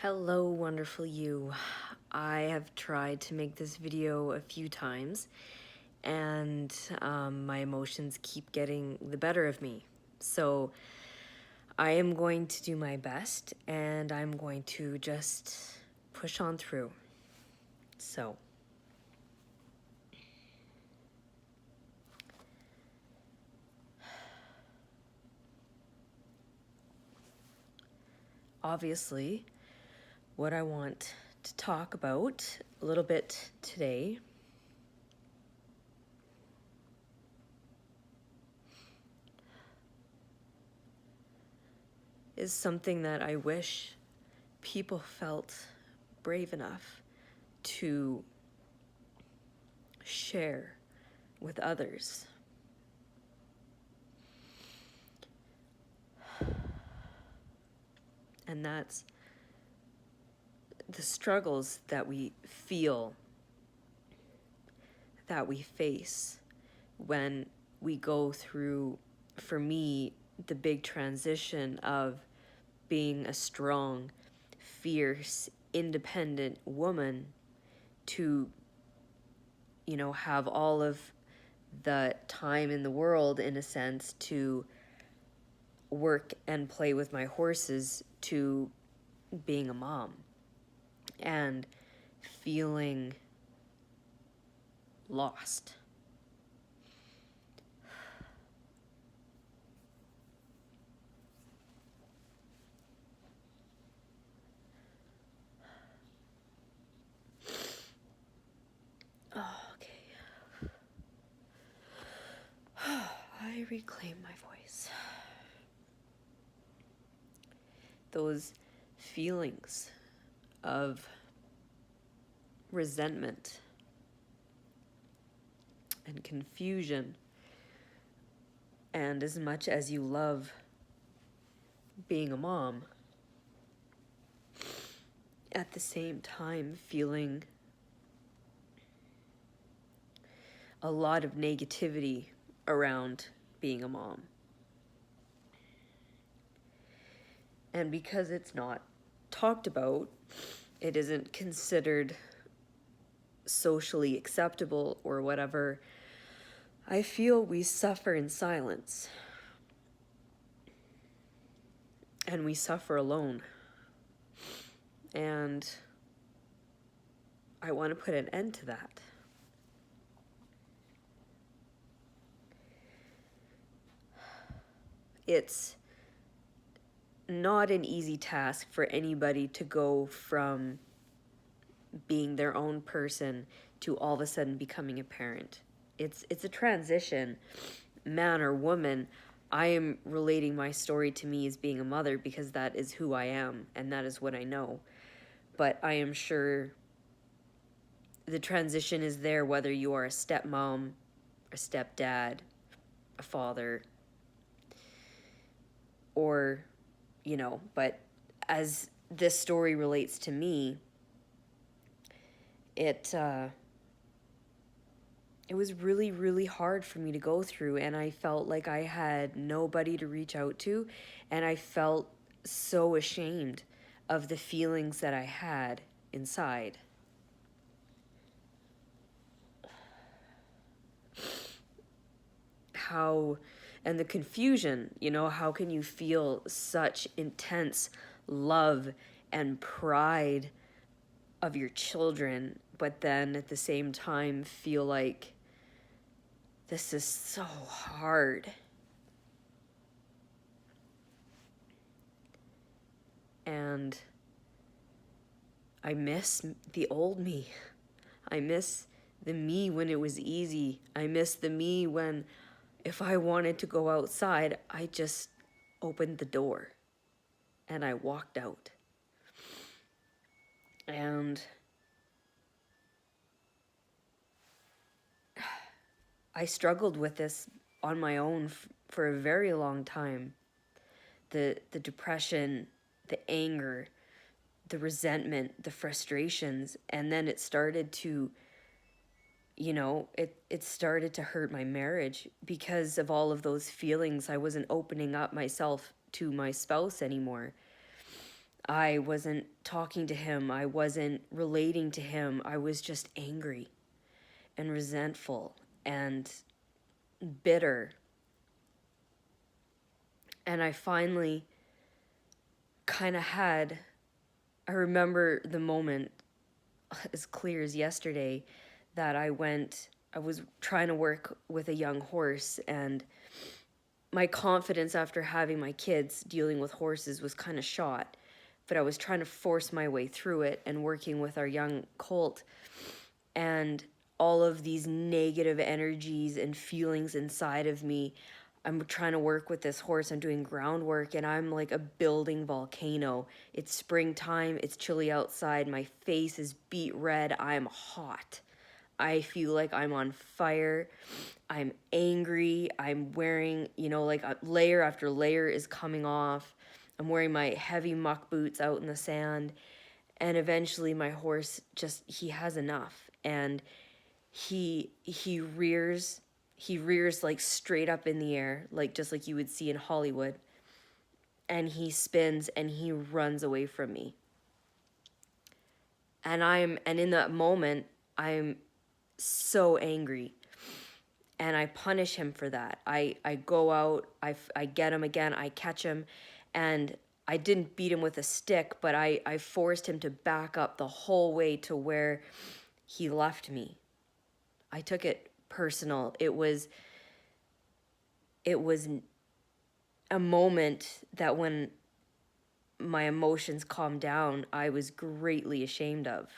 Hello, wonderful you. I have tried to make this video a few times and my emotions keep getting the better of me. So I am going to do my best and I'm going to just push on through. So obviously, what I want to talk about a little bit today is something that I wish people felt brave enough to share with others. And that's the struggles that we feel, that we face when we go through, for me, the big transition of being a strong, fierce, independent woman to, have all of the time in the world, in a sense, to work and play with my horses, to being a mom and feeling lost. Oh, okay. I reclaim my voice. Those feelings of resentment and confusion, and as much as you love being a mom, at the same time feeling a lot of negativity around being a mom. And because it's not talked about, it isn't considered socially acceptable or whatever, I feel we suffer in silence. And we suffer alone. And I want to put an end to that. It's not an easy task for anybody to go from being their own person to all of a sudden becoming a parent. It's a transition, man or woman. I am relating my story to me as being a mother because that is who I am and that is what I know. But I am sure the transition is there whether you are a stepmom, a stepdad, a father, or, but as this story relates to me, it was really, really hard for me to go through, and I felt like I had nobody to reach out to, and I felt so ashamed of the feelings that I had inside. And the confusion, how can you feel such intense love and pride of your children, but then at the same time feel like this is so hard. And I miss the old me. I miss the me when it was easy. I miss the me when, if I wanted to go outside, I just opened the door and I walked out. And I struggled with this on my own for a very long time. The depression, the anger, the resentment, the frustrations, and then it started to, it started to hurt my marriage because of all of those feelings. I wasn't opening up myself to my spouse anymore. I wasn't talking to him. I wasn't relating to him. I was just angry and resentful and bitter. And I finally kind of had, I remember the moment as clear as yesterday that I was trying to work with a young horse, and my confidence after having my kids dealing with horses was kind of shot. But I was trying to force my way through it and working with our young colt, and all of these negative energies and feelings inside of me. I'm trying to work with this horse. I'm doing groundwork, and I'm like a building volcano. It's springtime. It's chilly outside. My face is beet red. I'm hot. I feel like I'm on fire. I'm angry. I'm wearing, like layer after layer is coming off. I'm wearing my heavy muck boots out in the sand. And eventually my horse he has enough. And he rears like straight up in the air, like just like you would see in Hollywood. And he spins and he runs away from me. And in that moment, I'm so angry, and I punish him for that. I go out, I get him again, I catch him, and I didn't beat him with a stick, but I forced him to back up the whole way to where he left me. I took it personal. It was a moment that when my emotions calmed down, I was greatly ashamed of.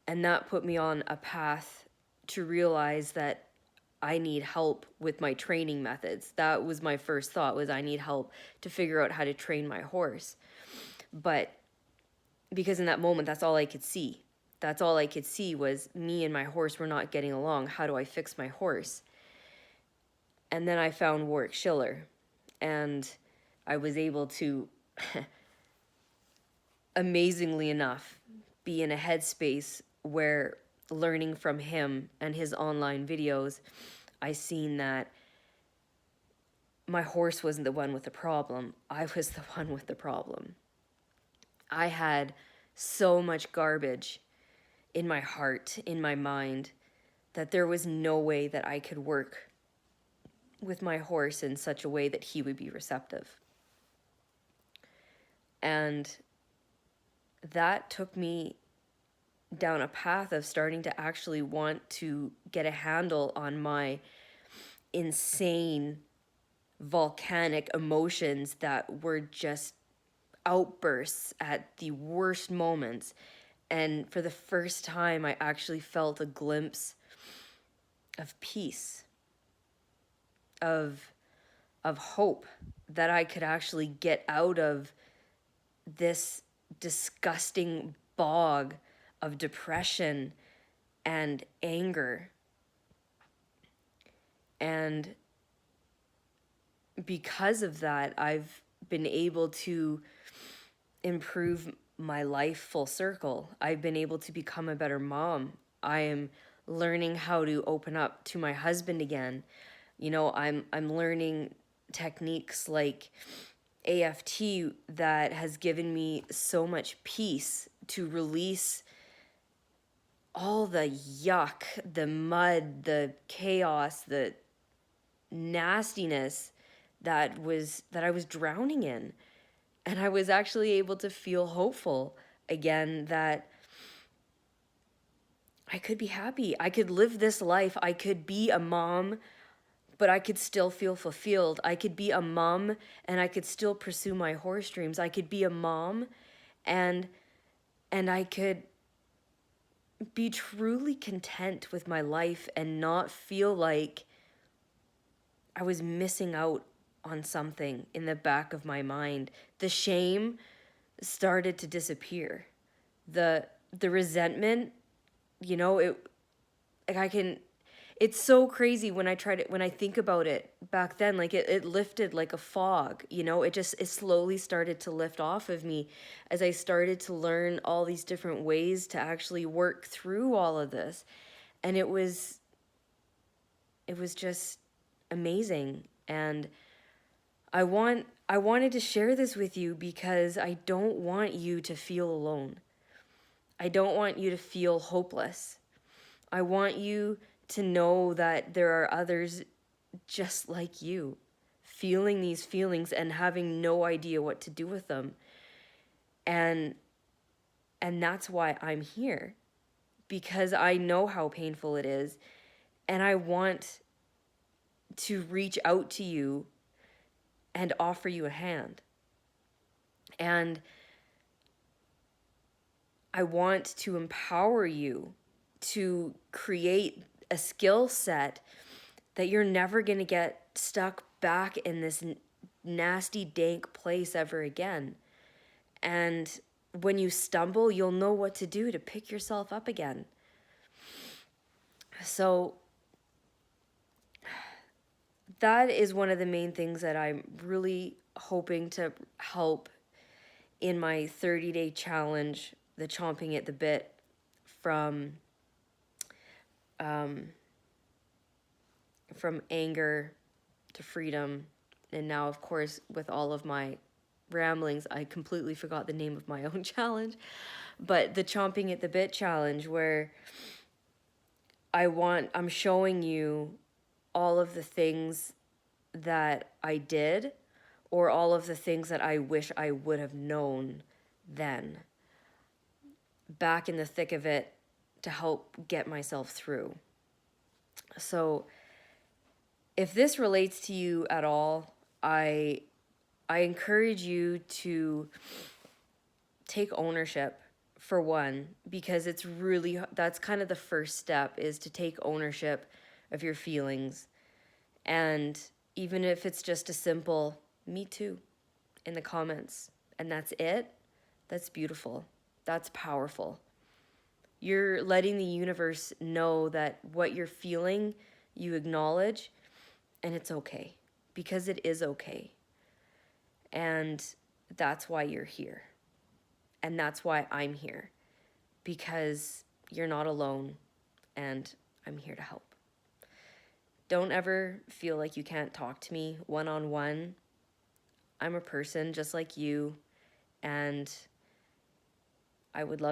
And that put me on a path to realize that I need help with my training methods. That was my first thought, was I need help to figure out how to train my horse. But because in that moment, that's all I could see. That's all I could see was me and my horse were not getting along. How do I fix my horse? And then I found Warwick Schiller, and I was able to, amazingly enough, be in a headspace where learning from him and his online videos, I seen that my horse wasn't the one with the problem. I was the one with the problem. I had so much garbage in my heart, in my mind, that there was no way that I could work with my horse in such a way that he would be receptive. And that took me down a path of starting to actually want to get a handle on my insane volcanic emotions that were just outbursts at the worst moments. And for the first time, I actually felt a glimpse of peace, of hope, that I could actually get out of this disgusting bog of depression and anger. And because of that, I've been able to improve my life full circle. I've been able to become a better mom. I am learning how to open up to my husband again. I'm learning techniques like AFT that has given me so much peace to release all the yuck, the mud, the chaos, the nastiness that I was drowning in. And I was actually able to feel hopeful again, that I could be happy. I could live this life. I could be a mom, but I could still feel fulfilled. I could be a mom and I could still pursue my horse dreams. I could be a mom and I could be truly content with my life and not feel like I was missing out on something in the back of my mind. The shame started to disappear. The resentment, it's so crazy when when I think about it back then, like it lifted like a fog, it slowly started to lift off of me as I started to learn all these different ways to actually work through all of this. And it was just amazing. And I want I wanted to share this with you because I don't want you to feel alone. I don't want you to feel hopeless. I want you to know that there are others just like you, feeling these feelings and having no idea what to do with them. And that's why I'm here, because I know how painful it is, and I want to reach out to you and offer you a hand. And I want to empower you to create a skill set that you're never going to get stuck back in this nasty, dank place ever again. And when you stumble, you'll know what to do to pick yourself up again. So that is one of the main things that I'm really hoping to help in my 30-day challenge, the chomping at the bit from anger to freedom. And now, of course, with all of my ramblings, I completely forgot the name of my own challenge. But the chomping at the bit challenge, where I'm showing you all of the things that I did, or all of the things that I wish I would have known then, back in the thick of it, to help get myself through. So if this relates to you at all, I encourage you to take ownership, for one, because it's really, that's kind of the first step, is to take ownership of your feelings. And even if it's just a simple "me too" in the comments, and that's it, that's beautiful. That's powerful. You're letting the universe know that what you're feeling, you acknowledge, and it's okay, because it is okay. And that's why you're here. And that's why I'm here, because you're not alone, and I'm here to help. Don't ever feel like you can't talk to me one-on-one. I'm a person just like you, and I would love